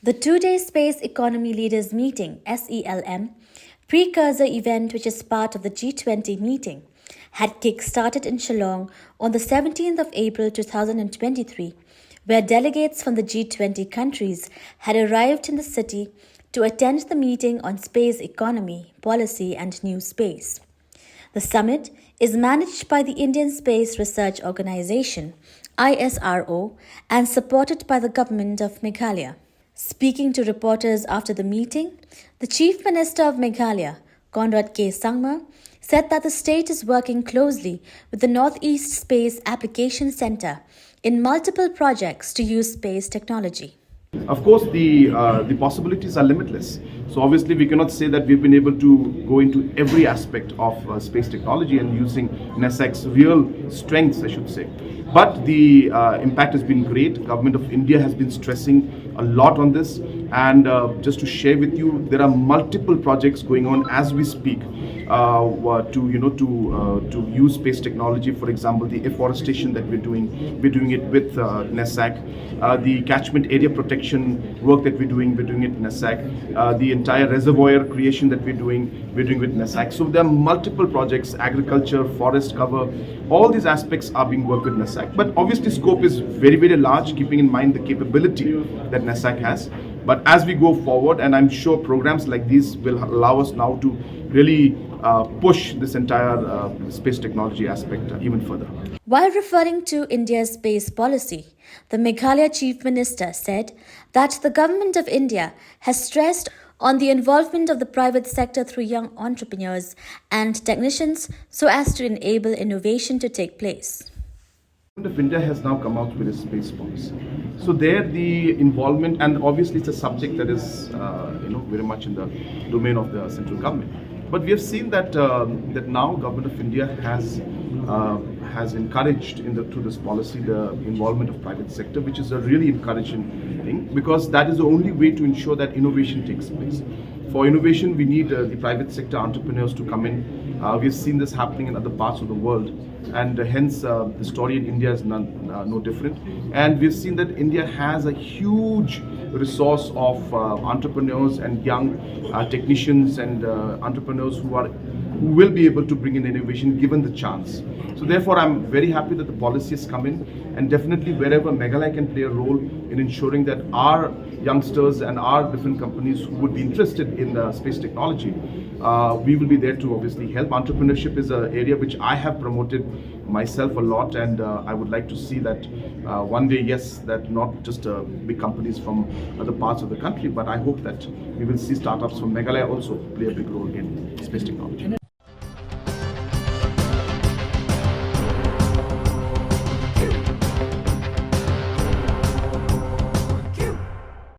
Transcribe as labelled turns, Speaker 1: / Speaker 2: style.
Speaker 1: The two-day Space Economy Leaders Meeting, SELM, precursor event which is part of the G20 meeting, had kickstarted in Shillong on the 17th of April 2023, where delegates from the G20 countries had arrived in the city to attend the meeting on space economy, policy and new space. The summit is managed by the Indian Space Research Organisation, ISRO, and supported by the government of Meghalaya. Speaking to reporters after the meeting, the Chief Minister of Meghalaya, Conrad K. Sangma, said that the state is working closely with the Northeast Space Application Centre in multiple projects to use space technology.
Speaker 2: Of course, the possibilities are limitless. So obviously we cannot say that we've been able to go into every aspect of space technology and using NASAC's real strengths, I should say. But the impact has been great. Government of India has been stressing a lot on this, and just to share with you, there are multiple projects going on as we speak to use space technology. For example, the afforestation that we're doing it with NASAC. The catchment area protection work that we're doing it NASAC. The entire reservoir creation that we're doing with NASAC. So there are multiple projects: agriculture, forest cover. All these aspects are being worked with NASAC. But obviously, scope is very, very large, keeping in mind the capability that NASAC has. But as we go forward, and I'm sure programs like these will allow us now to really push this entire space technology aspect even further.
Speaker 1: While referring to India's space policy, the Meghalaya Chief Minister said that the Government of India has stressed on the involvement of the private sector through young entrepreneurs and technicians so as to enable innovation to take place.
Speaker 2: The Government of India has now come out with a space policy. So there the involvement, and obviously it's a subject that is very much in the domain of the central government. But we have seen that that now Government of India has encouraged through this policy the involvement of private sector, which is a really encouraging thing, because that is the only way to ensure that innovation takes place. For innovation, we need the private sector entrepreneurs to come in. We've seen this happening in other parts of the world, and hence the story in India is no different. And we've seen that India has a huge resource of entrepreneurs and young technicians and entrepreneurs who will be able to bring in innovation given the chance. So therefore, I'm very happy that the policy has come in, and definitely wherever Meghalaya can play a role in ensuring that our youngsters and our different companies who would be interested in space technology, we will be there to obviously help. Entrepreneurship is an area which I have promoted myself a lot, and I would like to see that one day, yes, that not just big companies from other parts of the country, but I hope that we will see startups from Meghalaya also play a big role in space technology.